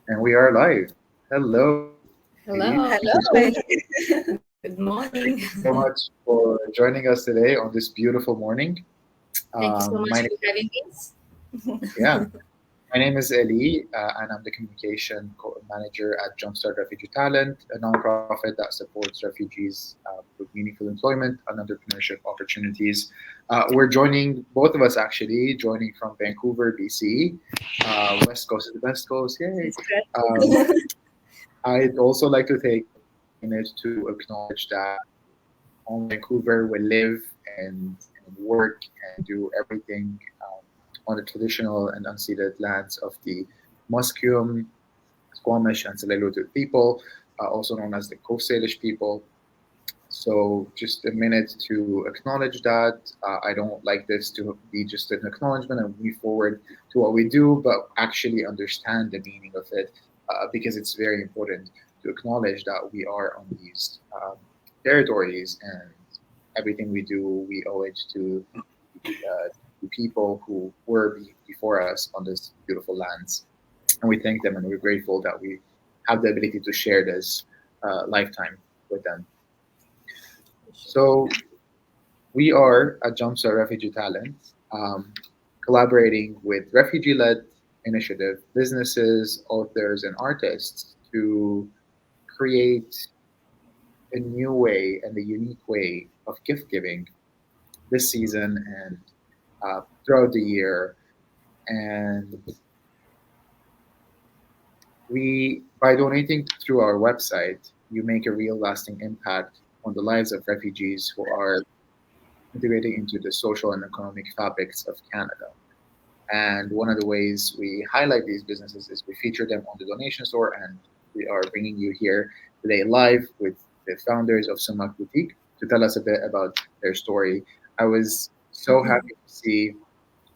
And we are live. Hello, Ellie. Hello. Thank you so much. Hello. Good morning. Thank you so much for joining us today on this beautiful morning. Thank you so My much name, for having me. yeah, my name is Ellie, and I'm the communication manager at Jumpstart Refugee Talent, a nonprofit that supports refugees with meaningful employment and entrepreneurship opportunities. We're joining both of us actually joining from Vancouver, BC. West Coast is the best coast, yay! It's great. Um, I'd also like to take a minute to acknowledge that on Vancouver we live and work and do everything on the traditional and unceded lands of the Musqueam, Squamish, and Tsleil-Waututh people, also known as the Coast Salish people. So just a minute to acknowledge that. I don't like this to be just an acknowledgement and move forward to what we do, but actually understand the meaning of it because it's very important to acknowledge that we are on these territories and everything we do, we owe it to people who were before us on this beautiful lands. And we thank them and we're grateful that we have the ability to share this lifetime with them. So we are at Jumpstart Refugee Talent, collaborating with refugee-led initiative businesses, authors, and artists to create a new way and a unique way of gift giving this season and throughout the year. And we, by donating through our website, you make a real lasting impact on the lives of refugees who are integrating into the social and economic fabrics of Canada. And one of the ways we highlight these businesses is we feature them on the donation store, and we are bringing you here today live with the founders of Soumak Boutique to tell us a bit about their story. I was so happy to see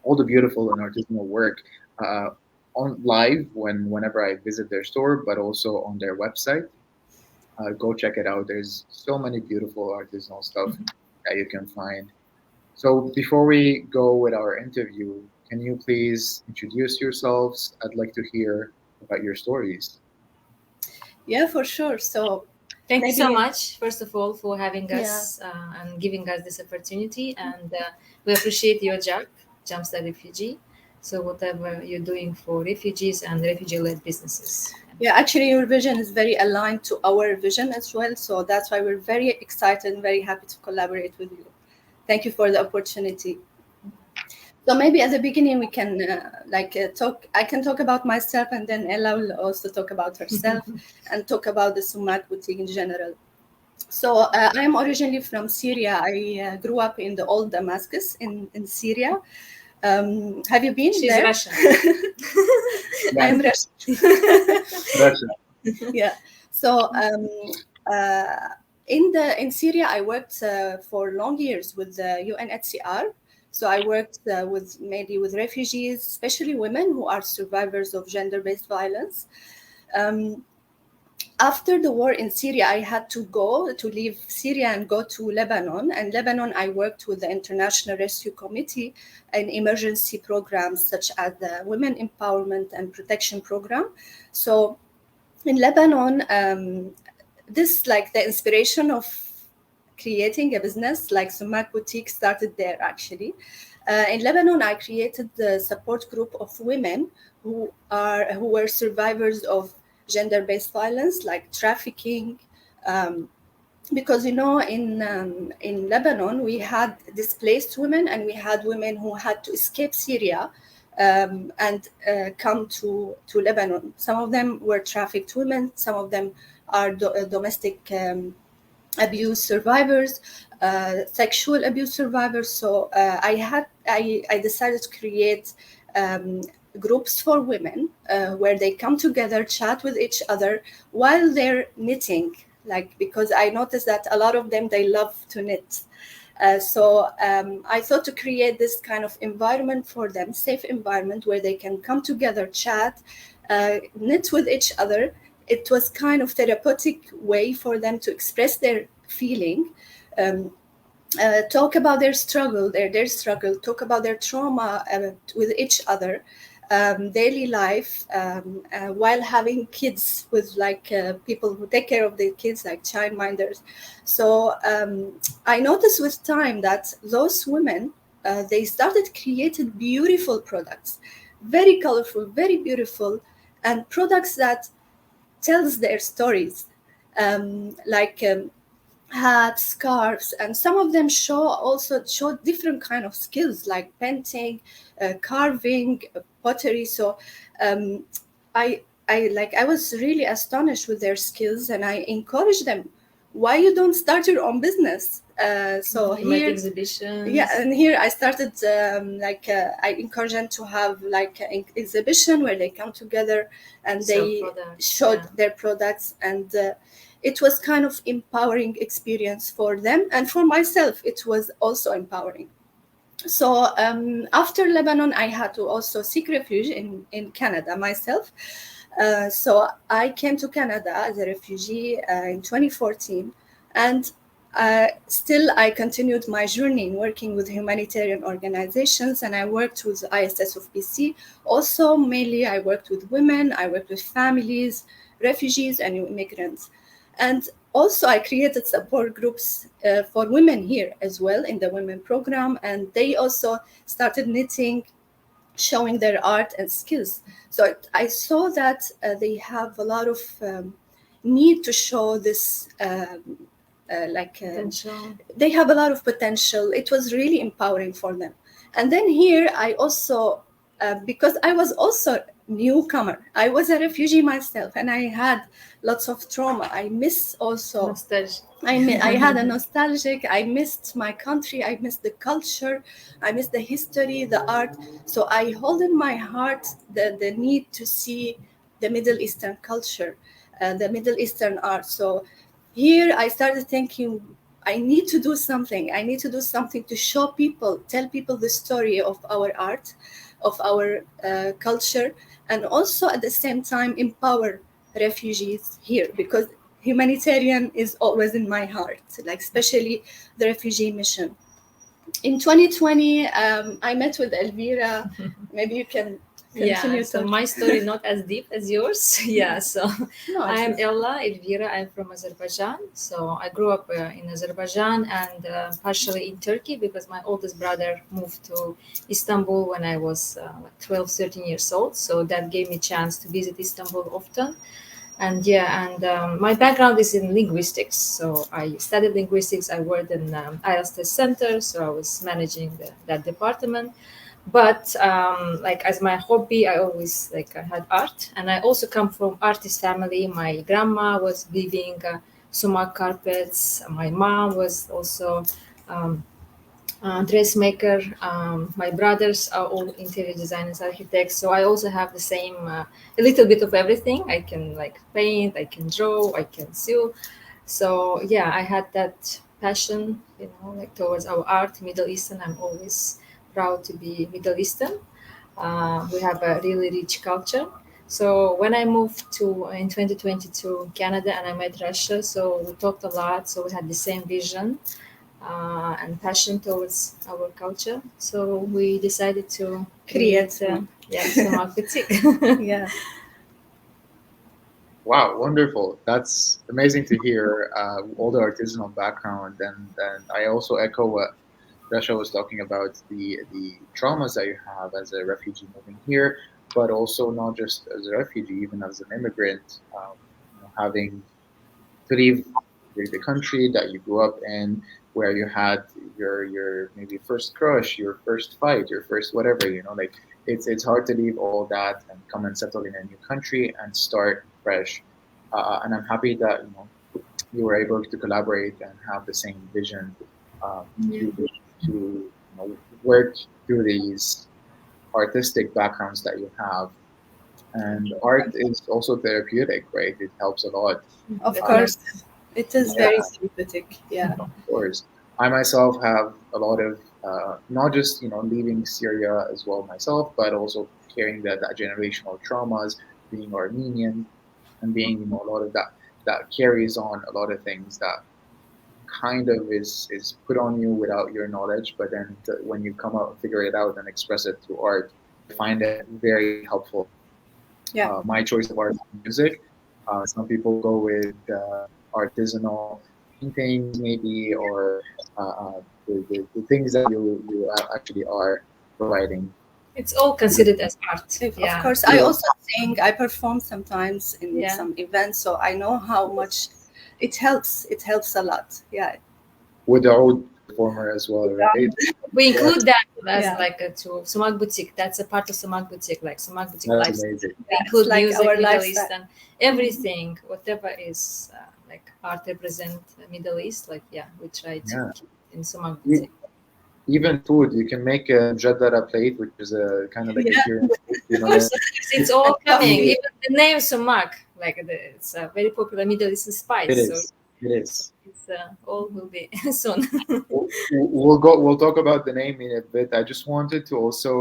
all the beautiful and artisanal work uh, on live whenever I visit their store, but also on their website. Go check it out. There's so many beautiful artisanal stuff that you can find. So before we go with our interview, can you please introduce yourselves? I'd like to hear about your stories. Yeah, for sure. So Thank you so maybe, much, first of all, for having yeah, us and giving us this opportunity. And we appreciate your job, Jumpstart Refugee. So whatever you're doing for refugees and refugee-led businesses. yeah, actually, your vision is very aligned to our vision as well. So that's why we're very excited and very happy to collaborate with you. Thank you for the opportunity. So maybe at the beginning we can talk. I can talk about myself, and then Ella will also talk about herself and talk about the Sumat boutique in general. So I am originally from Syria. I grew up in the old Damascus in Syria. Have you been She's there? Russian. I Yeah, am Russian. Russia. Yeah. So in Syria, I worked for long years with the UNHCR. So I worked with mainly with refugees, especially women who are survivors of gender-based violence. Um, After the war in Syria, I had to leave Syria and go to Lebanon. And Lebanon, I worked with the International Rescue Committee in emergency programs such as the Women Empowerment and Protection Program. So in Lebanon, this like the inspiration of creating a business like Soumak Boutique started there actually. In Lebanon, I created the support group of women who were survivors of gender-based violence like trafficking. Um, because in Lebanon we had displaced women and we had women who had to escape Syria and come to Lebanon. Some of them were trafficked women. Some of them are domestic abuse survivors, sexual abuse survivors. So I decided to create um, groups for women where they come together, chat with each other while they're knitting. Like because I noticed that a lot of them they love to knit. So I thought to create this kind of environment for them, safe environment where they can come together, chat, knit with each other. It was kind of therapeutic way for them to express their feeling, um, talk about their struggle, their struggle, talk about their trauma with each other. daily life while having kids with like people who take care of their kids, like childminders. So I noticed with time that those women, they started creating beautiful products, very colorful, very beautiful, and products that tells their stories, like hats, scarves, and some of them show different kind of skills like painting, carving, pottery. So um, I was really astonished with their skills, and I encouraged them. Why you don't start your own business? So You made here, exhibitions. yeah, and here I started I encourage them to have like an exhibition where they come together and Sell they products, showed yeah. their products, and it was kind of empowering experience for them, and for myself it was also empowering. So after Lebanon, I had to also seek refuge in Canada myself. So I came to Canada as a refugee in 2014, and still I continued my journey in working with humanitarian organizations, and I worked with ISS of BC. Also, mainly I worked with women, I worked with families, refugees, and immigrants. And also, I created support groups for women here as well in the women program, and they also started knitting, showing their art and skills. So I saw that they have a lot of need to show this. Potential. They have a lot of potential. It was really empowering for them. And then here, I also, because I was also newcomer, I was a refugee myself, and I had lots of trauma. I miss also Nostalgia. I had a nostalgic. I missed my country. I missed the culture. I missed the history, the art. So I hold in my heart the need to see the Middle Eastern culture, the Middle Eastern art. So here I started thinking, I need to do something. I need to do something to show people, tell people the story of our art, of our culture, and also at the same time empower refugees here, because humanitarian is always in my heart, like especially the refugee mission. In 2020, I met with Elvira. Maybe you can Yeah, continue so talking. my story not as deep as yours. Yeah, so No, I am it's Ella Elvira. I'm from Azerbaijan. So I grew up in Azerbaijan and partially in Turkey because my oldest brother moved to Istanbul when I was like 12, 13 years old. So that gave me chance to visit Istanbul often. And yeah, and my background is in linguistics. So I studied linguistics. I worked in IELTS test center, so I was managing that department. But like as my hobby, I always like I had art, and I also come from artist family. My grandma was weaving sumac carpets. My mom was also um, dressmaker. My brothers are all interior designers, architects. So I also have the same, a little bit of everything. I can like paint, I can draw, I can sew. So yeah, I had that passion, like towards our art, Middle Eastern. I'm always proud to be Middle Eastern. We have a really rich culture. So when I moved to in 2020 to Canada and I met Russia, so we talked a lot. So we had the same vision and passion towards our culture. So we decided to create create, one. yeah, Soumak boutique. Yeah. Wow, wonderful. That's amazing to hear all the artisanal background. And I also echo what Rasha was talking about, the traumas that you have as a refugee moving here, but also not just as a refugee, even as an immigrant, having to leave the country that you grew up in, where you had your maybe first crush, your first fight, your first whatever, like it's hard to leave all that and come and settle in a new country and start fresh. And I'm happy that you were able to collaborate and have the same vision Yeah. to work through these artistic backgrounds that you have. And art is also therapeutic, right? It helps a lot. Of Uh, course, it is yeah, very therapeutic. Yeah. of course. I myself have a lot of not just leaving Syria as well myself, but also carrying that generational traumas, being Armenian, and being a lot of that carries on a lot of things that kind of is put on you without your knowledge, but then when you come out and figure it out and express it through art, find it very helpful. Yeah. My choice of art is music. Some people go with artisanal paintings, maybe, or the things that you actually are providing. It's all considered as art. Of Yeah. course, I also sing. I perform sometimes in Yeah. some events, so I know how much it helps. It helps a lot. Yeah. With the old performer as well, right? We include that as Yeah. like to Soumak Boutique. That's a part of Soumak Boutique, like Soumak Boutique That's lifestyle. amazing. We include like music, our Middle lifestyle. Eastern, everything, whatever is like art represent Middle East. Like we try to Yeah. keep in Soumak E- Boutique. Even food, you can make a mjaddara plate, which is a kind of like Yeah. a Syrian food, Of course, it's all And coming. coffee. Even the name Soumak, like it's a very popular Middle Eastern spice. It So is. It is. it's all will be soon. We'll talk about the name in a bit. I just wanted to also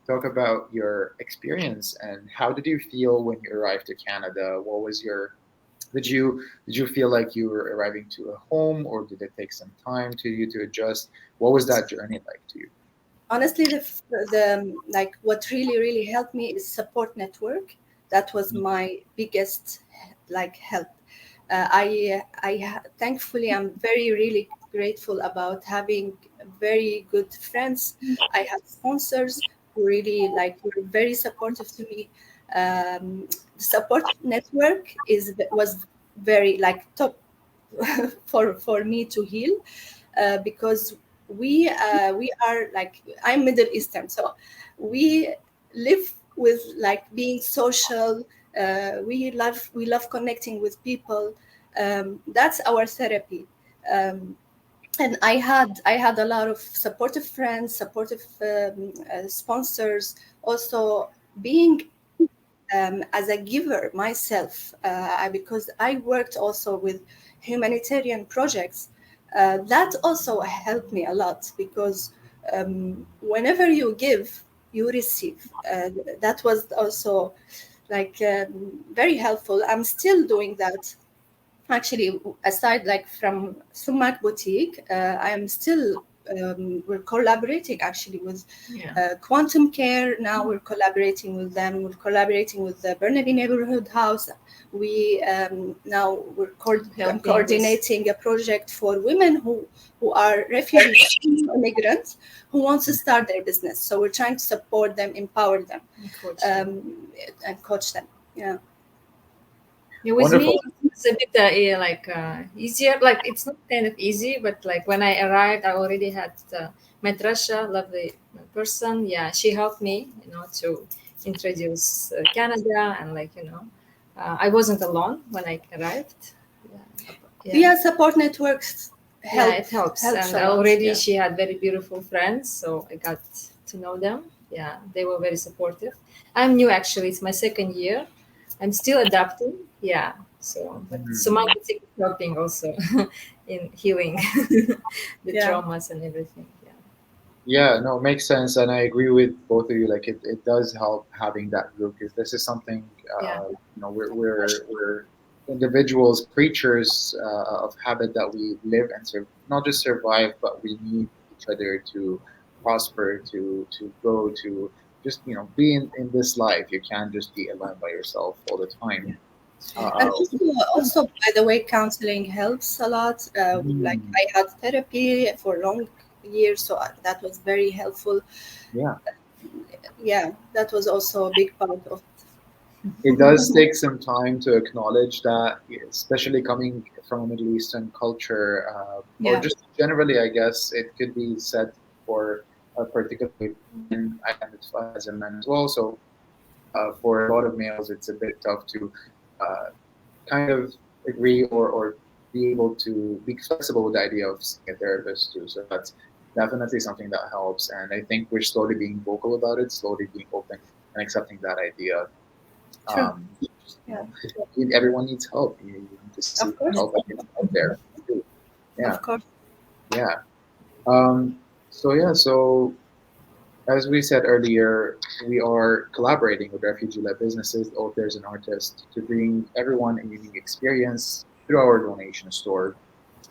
talk about your experience and how did you feel when you arrived to Canada? What was your did you feel like you were arriving to a home, or did it take some time to you to adjust? What was that journey like to you? Honestly, the like what really helped me is support network. That was my biggest like help. Thankfully I'm very really grateful about having very good friends. I had sponsors who really like were very supportive to me. The support network was very like top for me to heal, because we are like, I'm Middle Eastern, so we live with like being social. We love connecting with people. That's our therapy. And I had a lot of supportive friends, supportive sponsors. Also, being as a giver myself, because I worked also with humanitarian projects. That also helped me a lot, because whenever you give, you receive. That was also like very helpful. I'm still doing that. Actually, aside like from Sumac Boutique, I am still we're collaborating actually with Quantum Care. Now we're collaborating with them. We're collaborating with the Burnaby Neighborhood House. Now we're Helping coordinating a project for women who are refugees, immigrants, who want to start their business. So we're trying to support them, empower them, and coach them. Yeah. Yeah, with Wonderful. me, it's a bit easier. Like it's not kind of easy, but like when I arrived, I already had my Trasha, lovely person. Yeah, she helped me, to introduce Canada, and I wasn't alone when I arrived. Yeah, support networks Yeah, it helps. helps And a lot. already Yeah. she had very beautiful friends, so I got to know them. Yeah, they were very supportive. I'm new actually; it's my second year. I'm still adapting. Yeah, so but Soumak is helping also in healing the Yeah. traumas and everything. Yeah. Yeah, no, it makes sense, and I agree with both of you. Like, it does help having that group because this is something, Yeah. we're individuals, creatures of habit that we live and not just survive, but we need each other to prosper, to go, to just be in this life. You can't just be alone by yourself all the time. And Uh, also, by the way, counseling helps a lot. Like mm, I had therapy for long years, so that was very helpful. yeah. Yeah, that was also a big part of. It does take some time to acknowledge that, especially coming from a Middle Eastern culture, or Yeah. just generally, I guess it could be said for particularly men. I identify as a man as well, so for a lot of males, it's a bit tough to uh, kind of agree or be able to be flexible with the idea of seeing a therapist too. So that's definitely something that helps, and I think we're slowly being vocal about it, slowly being open and accepting that idea. True. Just, Yeah. everyone needs help. You need to seek Of course. help out there. Too. Yeah, Of course. yeah. So as we said earlier, we are collaborating with refugee-led businesses, authors, and artists to bring everyone a unique experience through our donation store.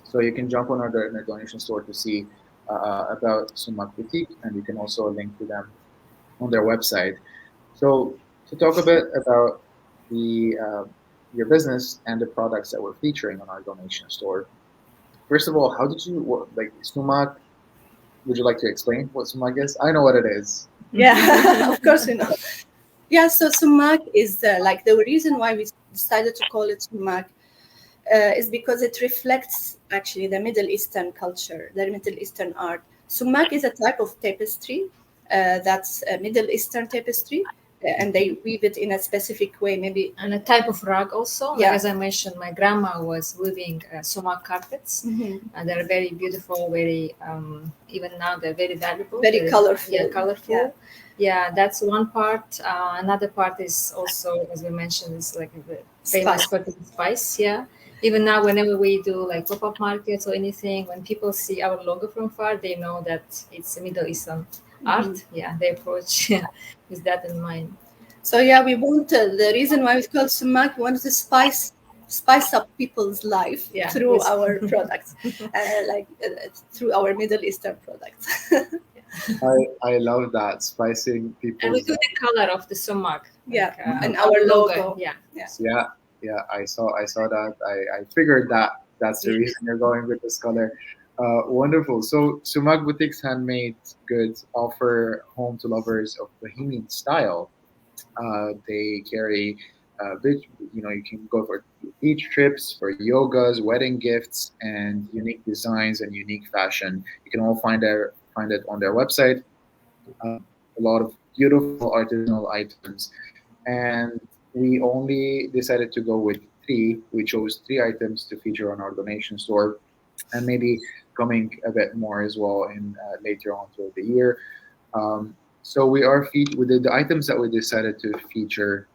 So you can jump on our donation store to see about Sumak Boutique, and you can also link to them on their website. So to talk a bit about the your business and the products that we're featuring on our donation store. First of all, how did you like Sumac? Would you like to explain what Sumac is? I know what it is. Yeah, of course we know. Yeah, so Sumak is like the reason why we decided to call it Sumak is because it reflects actually the Middle Eastern culture, the Middle Eastern art. Sumak is a type of tapestry that's a Middle Eastern tapestry, and they weave it in a specific way, maybe. And a type of rug also. Like Yeah. as I mentioned, my grandma was weaving sumac carpets. Mhm. And they're very beautiful, very even now they're very valuable. Very colorful. Yeah, colorful. Yeah. Yeah, that's one part. Another part is also, as we mentioned, is like the famous Spice. spice. Yeah. Even now, whenever we do like pop-up markets or anything, when people see our logo from far, they know that it's a Middle Eastern art. Yeah, they approach with that in mind. So yeah, we want the reason why it's called Sumak. We want to spice up people's life through our products, through our Middle Eastern products. I love that spicing people. And we do the color of the sumac. Yeah, and our logo. Yeah. I saw that. I figured that that's the reason you're going with this color. Wonderful. So Sumac Boutique's handmade goods offer home to lovers of Bohemian style. They carry you can go for beach trips, for yogas, wedding gifts, and unique designs and unique fashion. You can all find it on their website. A lot of beautiful artisanal items, and we only decided to go with three. We chose three items to feature on our donation store, and maybe coming a bit more as well in later on throughout the year. So we are with the items that we decided to feature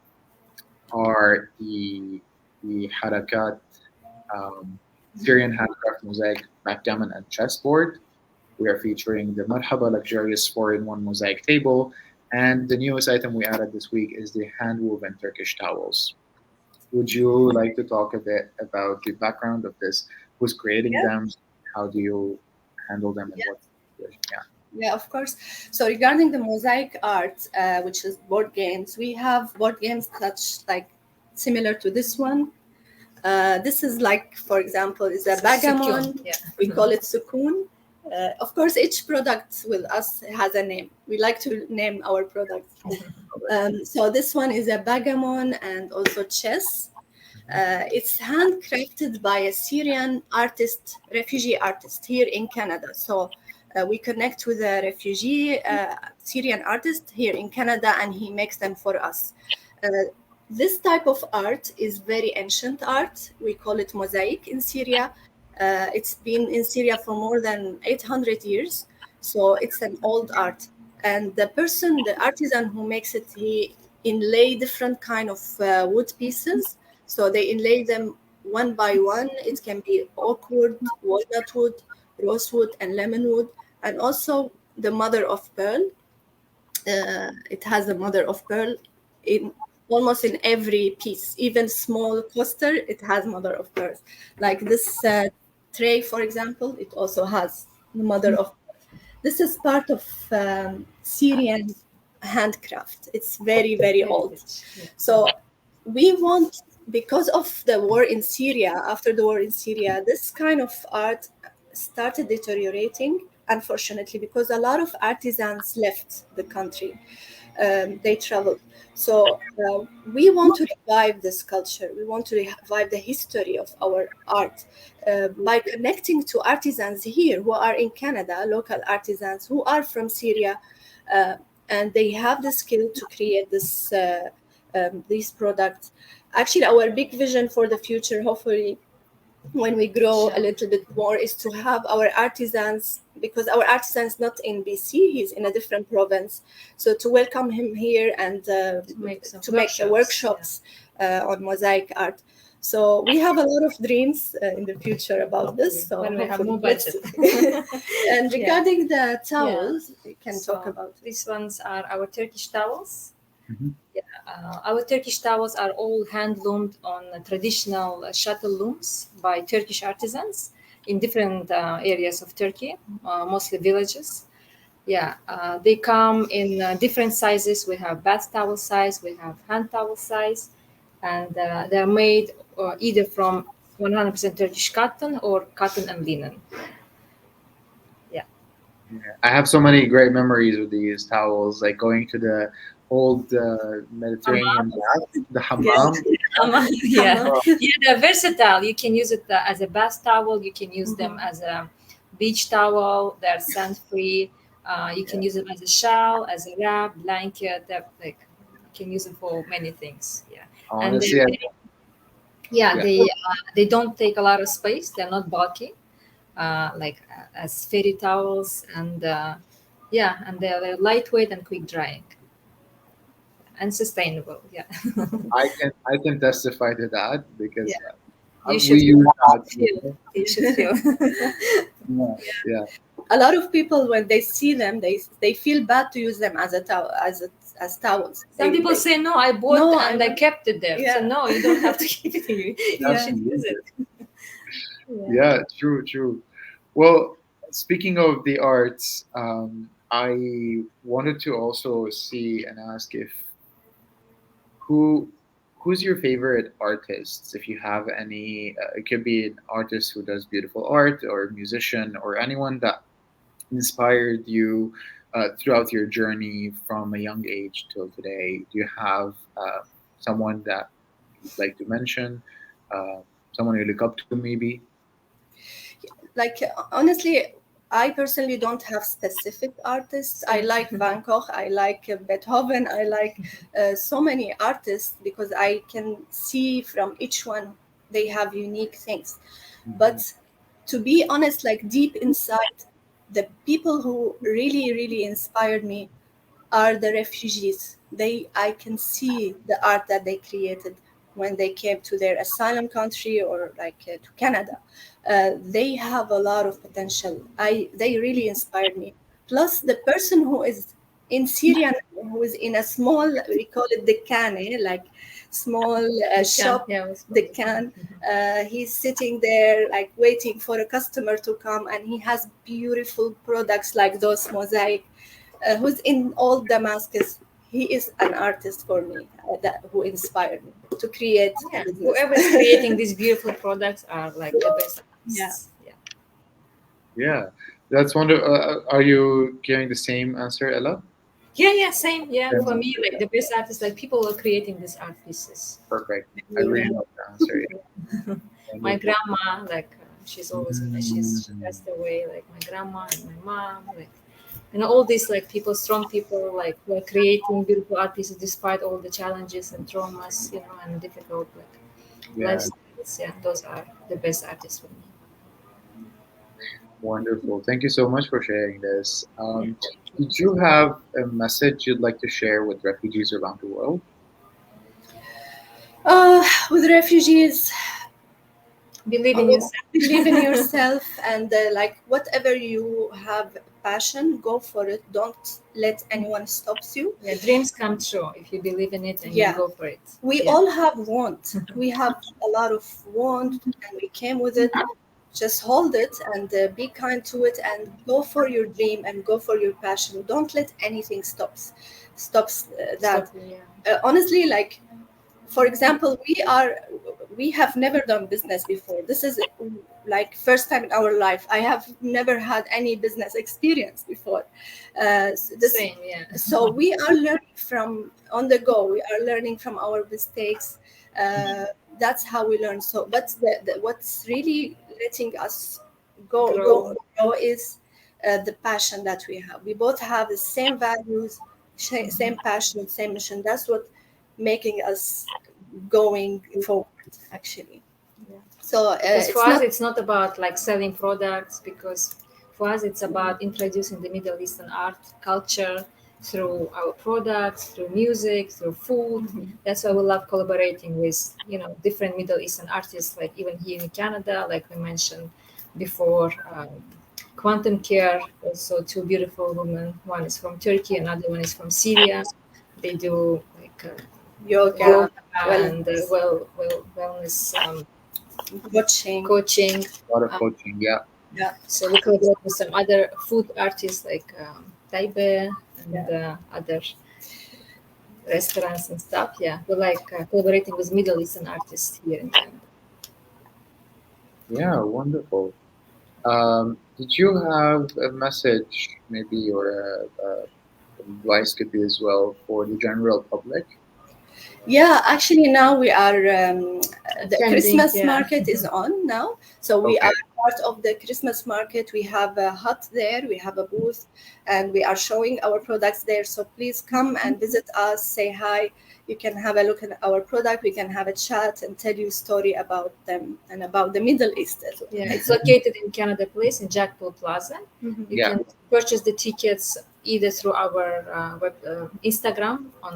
are the harakat, Syrian handcraft mosaic backgammon and chessboard. We are featuring the Marhaba luxurious 4-in-1 mosaic table, and the newest item we added this week is the hand woven Turkish towels. Would you like to talk a bit about the background of this? Who's creating them? How do you handle them? And what? Yeah, of course. So regarding the mosaic art, which is board games, we have board games such like similar to this one. This is like, for example, is a bagamon. Yeah. We call it sukun. Of course, each product with us has a name. We like to name our products. So this one is a bagamon and also chess. It's handcrafted by a Syrian artist, refugee artist here in Canada. So we connect with a refugee Syrian artist here in Canada, and he makes them for us. This type of art is very ancient art. We call it mosaic in Syria. It's been in Syria for more than 800 years. So it's an old art. And the artisan who makes it, he inlay different kind of wood pieces. So they inlay them one by one. It can be oak wood, walnut wood, rosewood, and lemon wood. And also the mother of pearl. It has the mother of pearl in almost in every piece. Even small coaster, it has mother of pearl. Like this tray, for example, it also has the mother of pearl. This is part of Syrian handcraft. It's very, very old. So we want, because of the war in Syria, after the war in Syria, this kind of art started deteriorating, unfortunately, because a lot of artisans left the country. They traveled. So we want to revive this culture. We want to revive the history of our art by connecting to artisans here who are in Canada, local artisans who are from Syria, and they have the skill to create these products. Actually, our big vision for the future, hopefully, when we grow a little bit more, is to have our artisans, because our artisan is not in BC, he's in a different province. So to welcome him here and to make the workshops on mosaic art. So we have a lot of dreams in the future about this. So when we have more budget. And regarding the towels, we can talk about these ones are our Turkish towels. Mm-hmm. Our Turkish towels are all hand loomed on traditional shuttle looms by Turkish artisans in different areas of Turkey, mostly villages. Yeah, they come in different sizes. We have bath towel size, we have hand towel size, and they're made either from 100% Turkish cotton or cotton and linen. Yeah. Yeah. I have so many great memories with these towels, like going to the old Mediterranean bath, the Yes. hammam. Yeah, Oh, yeah, they're versatile. You can use it as a bath towel. You can use them as a beach towel. They're sand free. You yeah. can use them as a shawl, as a wrap, blanket. They're like you can use them for many things. Yeah, and Honestly, I, yeah, yeah. they don't take a lot of space. They're not bulky, as fairy towels, and yeah, and they're lightweight and quick drying and sustainable. Yeah, I can testify to that because yeah. You we should use that. feel. You should feel. Yeah, yeah, A lot of people, when they see them, they feel bad to use them as a towel, as towels. Some people say, "No, I bought No, and I kept it there." So yeah, no, you don't have to keep it. You yeah. should use absolutely. it. Yeah. Yeah, true, true. Well, speaking of the arts, I wanted to also see and ask if who who's your favorite artists, if you have any. It could be an artist who does beautiful art, or a musician, or anyone that inspired you throughout your journey from a young age till today. Do you have someone that you'd like to mention, uh, someone you look up to maybe? Like honestly, I personally don't have specific artists. I like Van Gogh, I like Beethoven, I like so many artists because I can see from each one they have unique things. Mhm. But to be honest, like deep inside, the people who really, really inspired me are the refugees. I can see the art that they created when they came to their asylum country or like to Canada. They have a lot of potential. They really inspired me. Plus, the person who is in Syria, now, who is in a small, we call it Dekane, like small The can, shop, yeah, it was the can. He's sitting there like waiting for a customer to come, and he has beautiful products like those mosaic, who's in old Damascus. He is an artist for me, who inspired me to create a yeah. business. Whoever is creating these beautiful products are like the best Yeah. artists. Yeah. Yeah, that's wonderful. Are you giving the same answer, Ella? Yeah, yeah, same. Yeah, Same for me, answer. like the best artists, like people are creating these art pieces. Perfect. I Yeah. really love the answer. Yeah. My Wonderful. grandma, like she's always she Mm. passed away. Like my grandma and my mom, like all these like people, strong people, like who are creating beautiful art pieces despite all the challenges and traumas, and difficult like Yeah, lifestyles. Yeah, those are the best artists for me. wonderful. Thank you so much for sharing this. Yeah. Did you have a message you'd like to share with refugees around the world? With refugees, Believe in oh, yourself. believe in yourself, and like whatever you have passion, go for it. Don't let anyone stops you. Yeah, dreams come true if you believe in it and you Yeah, go for it. we Yeah. all have want. We have a lot of want, and we came with it. Just hold it and be kind to it, and go for your dream and go for your passion. Don't let anything stops that. Stop. Yeah. Honestly, like for example, we have never done business before. This is like first time in our life. I have never had any business experience before. Same. Yeah. So we are learning from on the go. We are learning from our mistakes. uh, that's how we learn. So but what's really letting us Grow. grow is the passion that we have. We both have the same values, same passion, same mission. That's what making us going forward, actually. Yeah. So Because for it's us, not. it's not about like selling products. Because for us, it's about introducing the Middle Eastern art culture through our products, through music, through food. That's why we love collaborating with different Middle Eastern artists. Like even here in Canada, like we mentioned before, Quantum Care. Also, two beautiful women. One is from Turkey, another one is from Syria. They do like Yoga, yoga well, and wellness watching. coaching. A lot of Um, coaching. Yeah. Yeah. so we collaborate with some other food artists like Taipei and other restaurants and stuff. Yeah, we like collaborating with Middle Eastern artists here in Canada. Yeah, wonderful. Did you have a message, maybe, or advice could be as well for the general public? Yeah, actually now we are the Attending, Christmas yeah. market is on now, so we Okay. are part of the Christmas market. We have a hut there, we have a booth, and we are showing our products there. So please come and visit us, say hi. You can have a look at our product. We can have a chat and tell you a story about them and about the Middle East as well. Yeah, it's located in Canada Place in Jackpot Plaza. Mhm. You Yeah. can purchase the tickets either through our Instagram on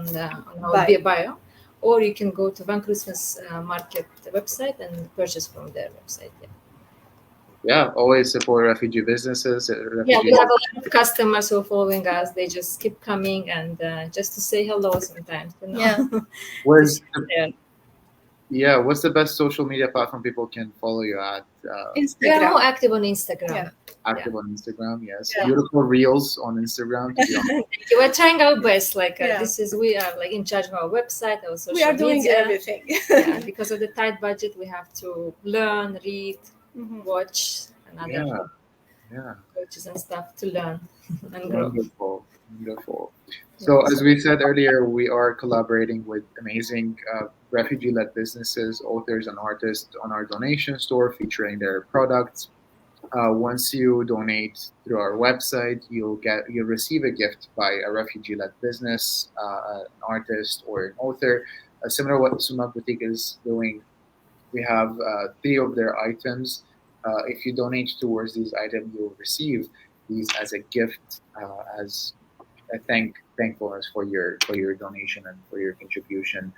our bio, or you can go to Van Christmas Market website and purchase from their website. Yeah. Yeah, always support refugee businesses. Yeah, Refugee we have a lot of customers who are following us. They just keep coming and just to say hello sometimes. You know? Yeah. Where's Yeah. Yeah, what's the best social media platform people can follow you at? We are Instagram. more active on Instagram. Yeah. Active on Instagram, yes. Yeah. Beautiful reels on Instagram. To be honest. We're trying our best. Like Yeah. we are like in charge of our website, our social We are doing media. everything. Yeah, because of the tight budget, we have to learn, read, Mhm. watch, and other Yeah, yeah. coaches and stuff to learn and grow. Wonderful, wonderful. So, as we said earlier, we are collaborating with amazing refugee-led businesses, authors, and artists on our donation store featuring their products. Once you donate through our website, you'll receive a gift by a refugee-led business, an artist, or an author. Similar to what Soumak Boutique is doing, we have 3 of their items. If you donate towards these items, you'll receive these as a gift, as a thankfulness for your donation and for your contribution.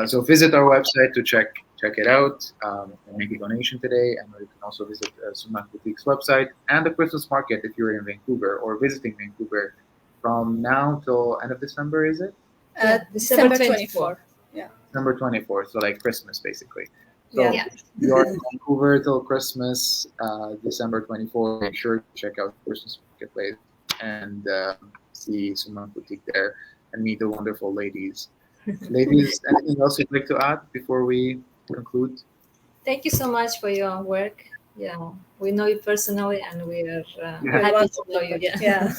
So visit our website to check it out and make a donation today. And you can also visit Sumac Boutique's website and the Christmas market if you're in Vancouver or visiting Vancouver from now till end of December. Is it December 24. December 24th? So like Christmas basically. So Yeah. Yeah. if you're in Vancouver till Christmas, December 24th. Make sure to check out Christmas Marketplace and see Sumac Boutique there and meet the wonderful ladies. Ladies, anything else you'd like to add before we conclude? Thank you so much for your work. Yeah, we know you personally, and we are Yeah. happy to know you. Yeah.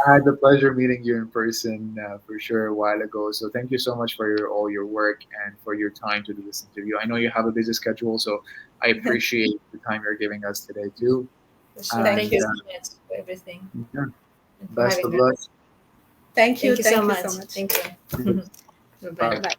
I had the pleasure meeting you in person for sure a while ago. So thank you so much for all your work and for your time to do this interview. I know you have a busy schedule, so I appreciate the time you're giving us today too. For sure. And, Thank you so much for everything. Yeah, And for best of having luck. us. Thank you. Thank you so Thank much. you so much. Thank you. Bye-bye. Bye. Bye.